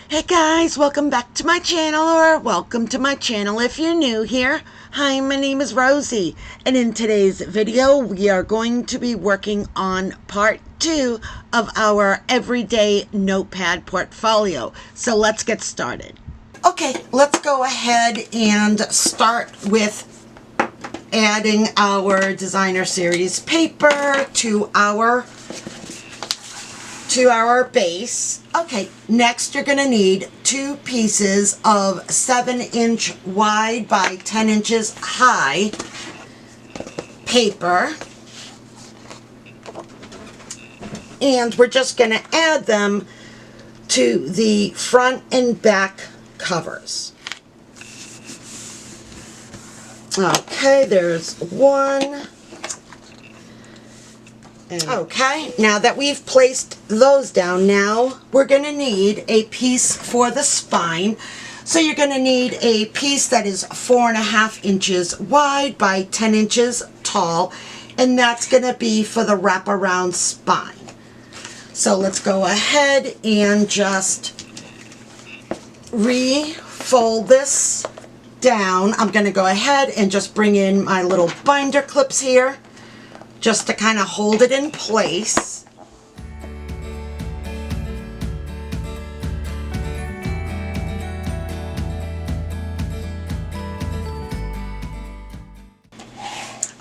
Hey guys, welcome back to my channel, or welcome to my channel if you're new here. Hi, my name is Rosie, and in today's video we are going to be working on part 2 of our everyday notepad portfolio. So let's get started. Okay, let's go ahead and start with adding our designer series paper to our base. Okay, next you're going to need 2 pieces of 7-inch wide by 10 inches high paper, and we're just going to add them to the front and back covers. Okay, there's one. Okay, now that we've placed those down, now we're going to need a piece for the spine. So you're going to need a piece that is 4.5 inches wide by 10 inches tall, and that's going to be for the wraparound spine. So let's go ahead and just refold this down. I'm going to go ahead and just bring in my little binder clips here, just to kind of hold it in place.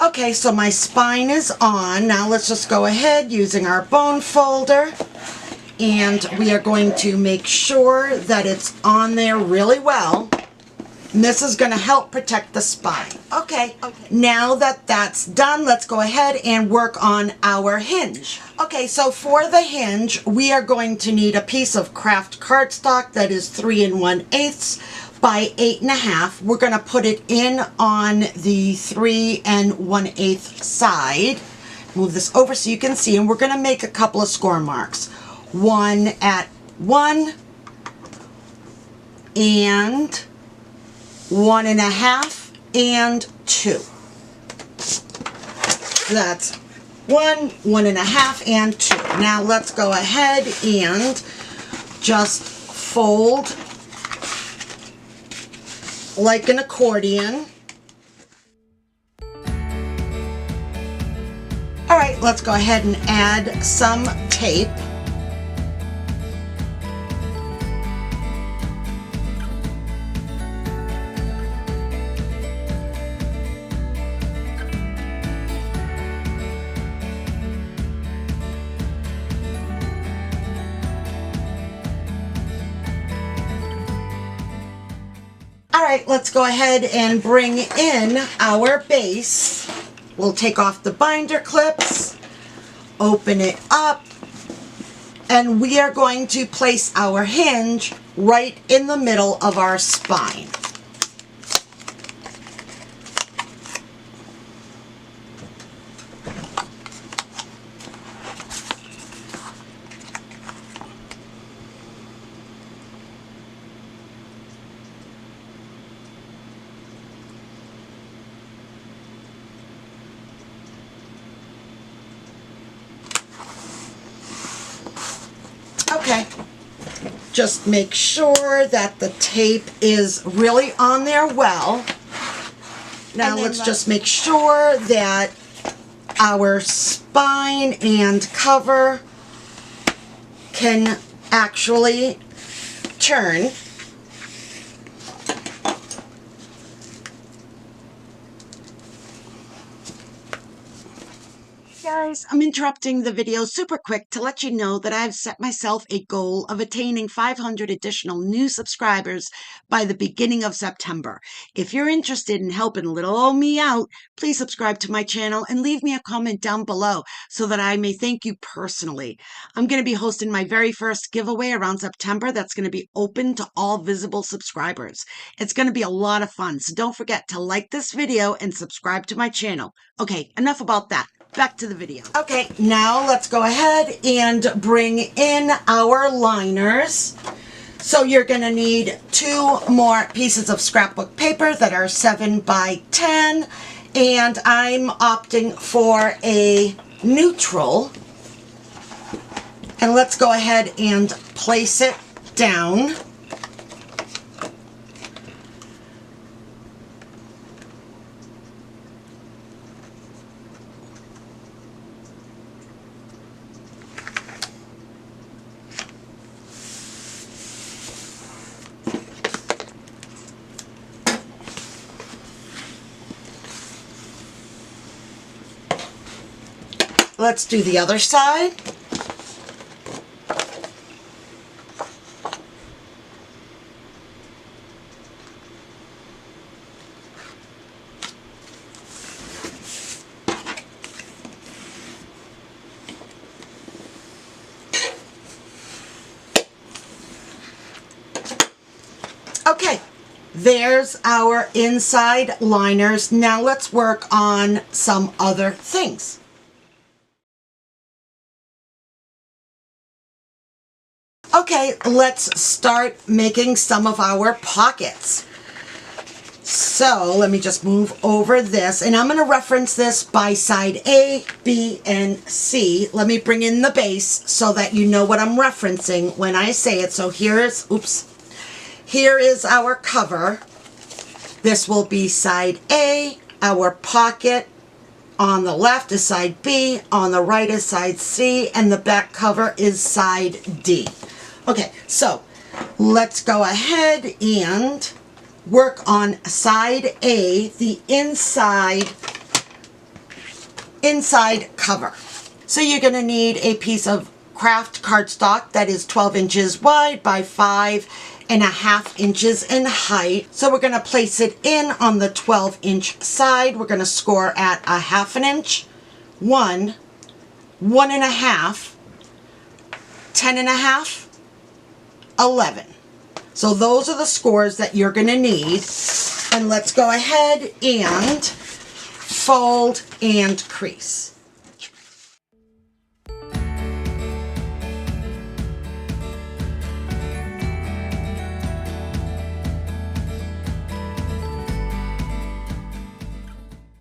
Okay, so my spine is on. Now let's just go ahead using our bone folder, and we are going to make sure that it's on there really well. And this is going to help protect the spine. Okay, now that that's done, let's go ahead and work on our hinge. Okay, so for the hinge, we are going to need a piece of craft cardstock that is 3 1/8 by 8.5. We're going to put it in on the 3 1/8 side. Move this over so you can see, and we're going to make a couple of score marks. One at 1 and 1.5 and 2. That's 1, 1.5, and 2. Now let's go ahead and just fold like an accordion. All right, let's go ahead and add some tape. All right, let's go ahead and bring in our base. We'll take off the binder clips, open it up, and we are going to place our hinge right in the middle of our spine. Okay, just make sure that the tape is really on there well. Now let's just make sure that our spine and cover can actually turn. Guys, I'm interrupting the video super quick to let you know that I've set myself a goal of attaining 500 additional new subscribers by the beginning of September. If you're interested in helping little old me out, please subscribe to my channel and leave me a comment down below so that I may thank you personally. I'm going to be hosting my very first giveaway around September that's going to be open to all visible subscribers. It's going to be a lot of fun, so don't forget to like this video and subscribe to my channel. Okay, enough about that. Back to the video. Okay, now let's go ahead and bring in our liners. So you're going to need 2 more pieces of scrapbook paper that are 7 by 10, and I'm opting for a neutral. And let's go ahead and place it down. let's do the other side. Okay, there's our inside liners. Now let's work on some other things. Okay, let's start making some of our pockets. So let me just move over this, and I'm going to reference this by side A, B, and C. Let me bring in the base so that you know what I'm referencing when I say it. So here is our cover. This will be side A. Our pocket on the left is side B, on the right is side C, and the back cover is side D. Okay, so let's go ahead and work on side A, the inside cover. So you're going to need a piece of craft cardstock that is 12 inches wide by 5.5 inches in height. So we're going to place it in on the 12-inch side. We're going to score at 1/2 inch, 1, 1.5, 10.5, 11. So those are the scores that you're going to need. And let's go ahead and fold and crease.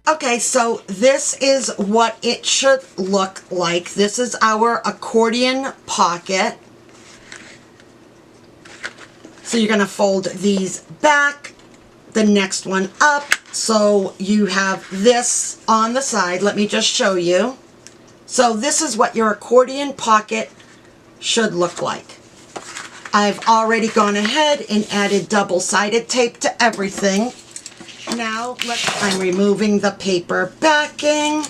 Okay, so this is what it should look like. This is our accordion pocket. So you're going to fold these back, the next one up, so you have this on the side. Let me just show you. So this is what your accordion pocket should look like. I've already gone ahead and added double-sided tape to everything. Now I'm removing the paper backing.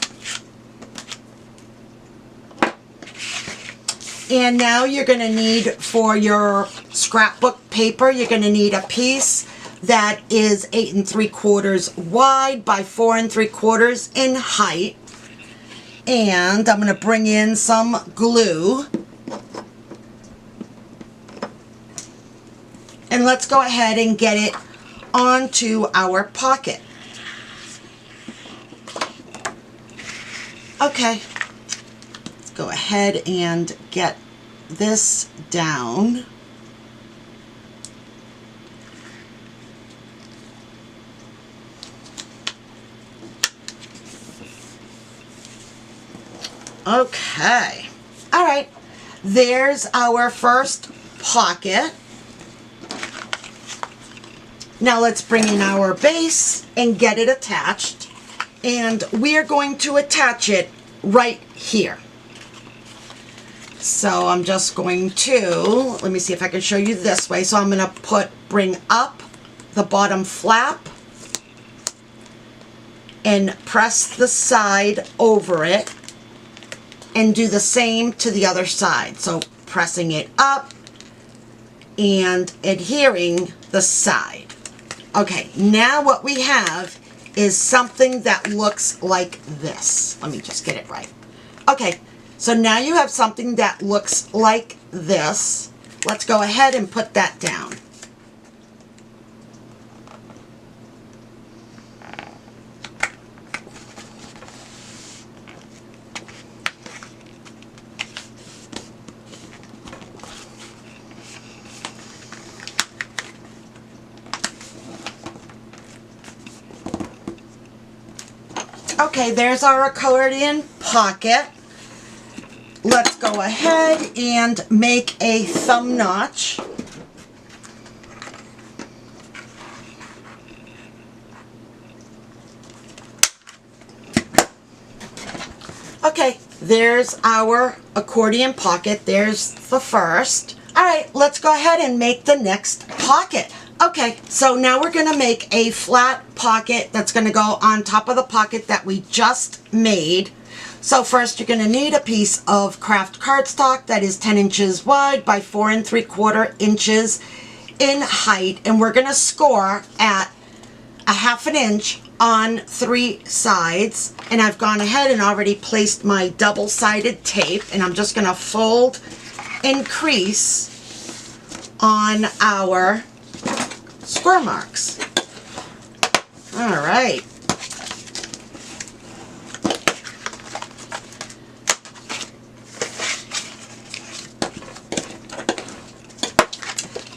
And now you're going to need, for your scrapbook paper, you're going to need a piece that is 8 3/4 wide by 4 3/4 in height. And I'm going to bring in some glue. And let's go ahead and get it onto our pocket. Okay. Go ahead and get this down. Okay. All right. There's our first pocket. Now let's bring in our base and get it attached. And we are going to attach it right here. So I'm just going to, let me see if I can show you this way. So I'm going to bring up the bottom flap and press the side over it and do the same to the other side. So pressing it up and adhering the side. Okay, now what we have is something that looks like this. Let me just get it right. Okay. So now you have something that looks like this. Let's go ahead and put that down. Okay, there's our accordion pocket. Let's go ahead and make a thumb notch. Okay, there's our accordion pocket. There's the first. All right, let's go ahead and make the next pocket. Okay, so now we're going to make a flat pocket that's going to go on top of the pocket that we just made. So first you're going to need a piece of craft cardstock that is 10 inches wide by 4 3/4 inches in height, and we're going to score at a 1/2 inch on 3 sides. And I've gone ahead and already placed my double-sided tape, and I'm just going to fold and crease on our score marks. All right.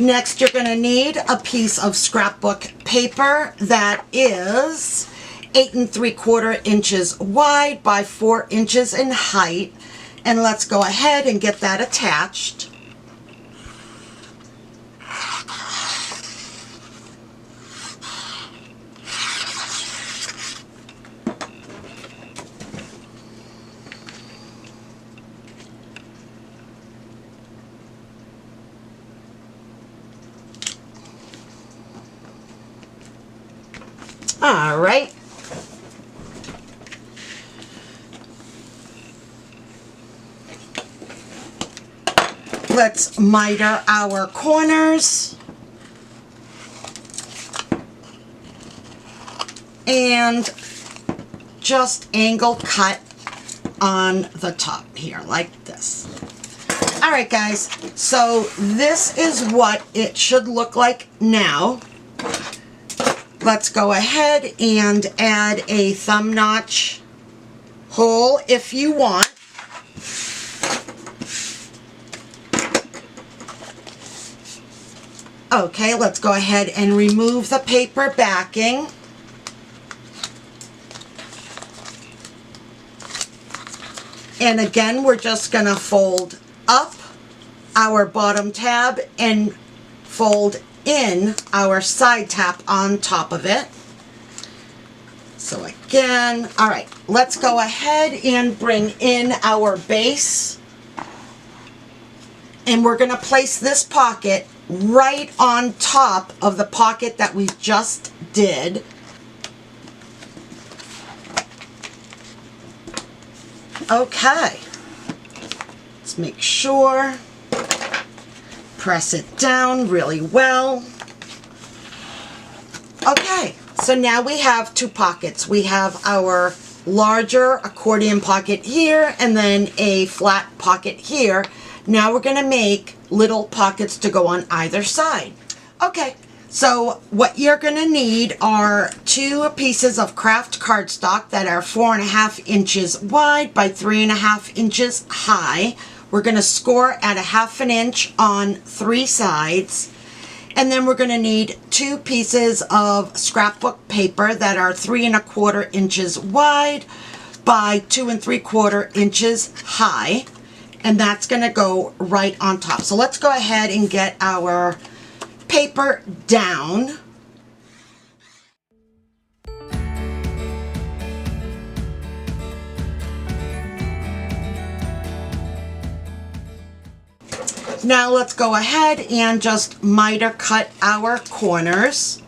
Next, you're going to need a piece of scrapbook paper that is 8 3/4 inches wide by 4 inches in height. And let's go ahead and get that attached. All right. Let's miter our corners. And just angle cut on the top here, like this. All right, guys, so this is what it should look like now. Let's go ahead and add a thumb notch hole if you want. Okay, let's go ahead and remove the paper backing. And again, we're just going to fold up our bottom tab and fold in our side tab on top of it. So again, all right, let's go ahead and bring in our base. And we're going to place this pocket right on top of the pocket that we just did. Okay, let's make sure. Press it down really well. Okay, so now we have 2 pockets. We have our larger accordion pocket here and then a flat pocket here. Now we're going to make little pockets to go on either side. Okay, so what you're going to need are 2 pieces of craft cardstock that are 4 1/2 inches wide by 3 1/2 inches high. We're going to score at a 1/2 inch on 3 sides. And then we're going to need 2 pieces of scrapbook paper that are 3 1/4 inches wide by 2 3/4 inches high. And that's going to go right on top. So let's go ahead and get our paper down. Now let's go ahead and just miter cut our corners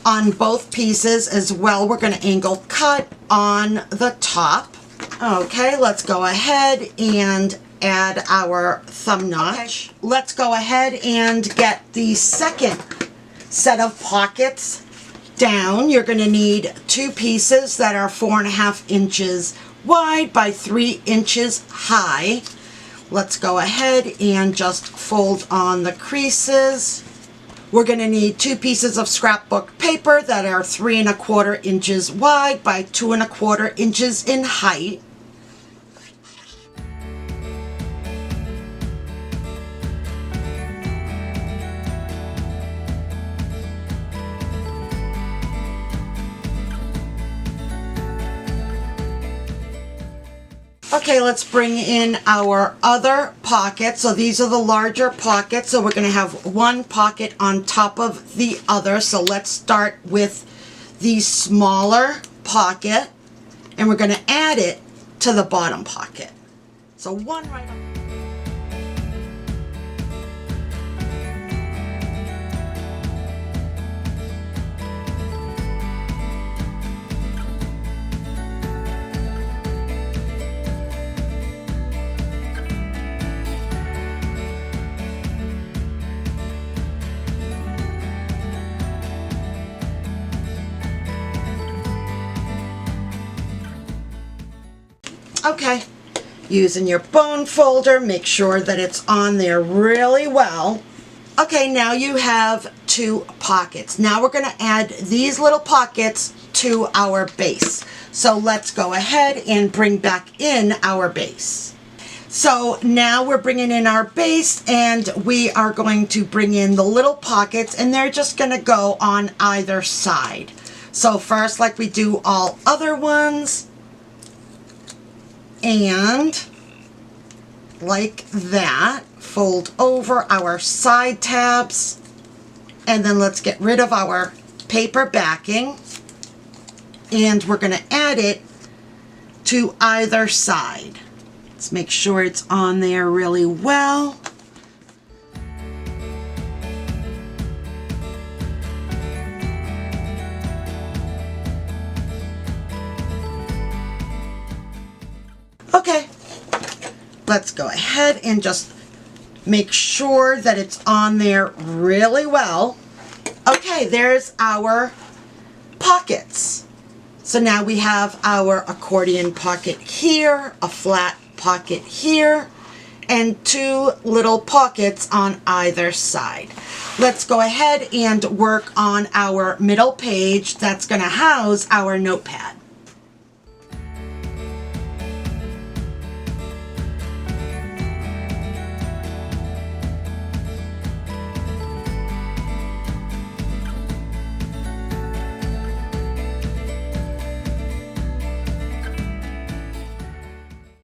on both pieces as well. We're going to angle cut on the top. Okay, let's go ahead and add our thumb notch. Okay. Let's go ahead and get the second set of pockets down. You're going to need 2 pieces that are 4 1/2 inches wide by 3 inches high. Let's go ahead and just fold on the creases. We're going to need 2 pieces of scrapbook paper that are 3 1/4 inches wide by 2 1/4 inches in height. Okay, let's bring in our other pocket. So these are the larger pockets. So we're going to have 1 pocket on top of the other. So let's start with the smaller pocket, and we're going to add it to the bottom pocket. So 1 right on. Okay, using your bone folder, make sure that it's on there really well. Okay, now you have 2 pockets. Now we're going to add these little pockets to our base. So let's go ahead and bring back in our base. So now we're bringing in our base, and we are going to bring in the little pockets, and they're just going to go on either side. So first, like we do all other ones, and like that, fold over our side tabs, and then let's get rid of our paper backing, and we're going to add it to either side. Let's make sure it's on there really well. Okay, let's go ahead and just make sure that it's on there really well. Okay, there's our pockets. So now we have our accordion pocket here, a flat pocket here, and 2 little pockets on either side. Let's go ahead and work on our middle page that's going to house our notepad.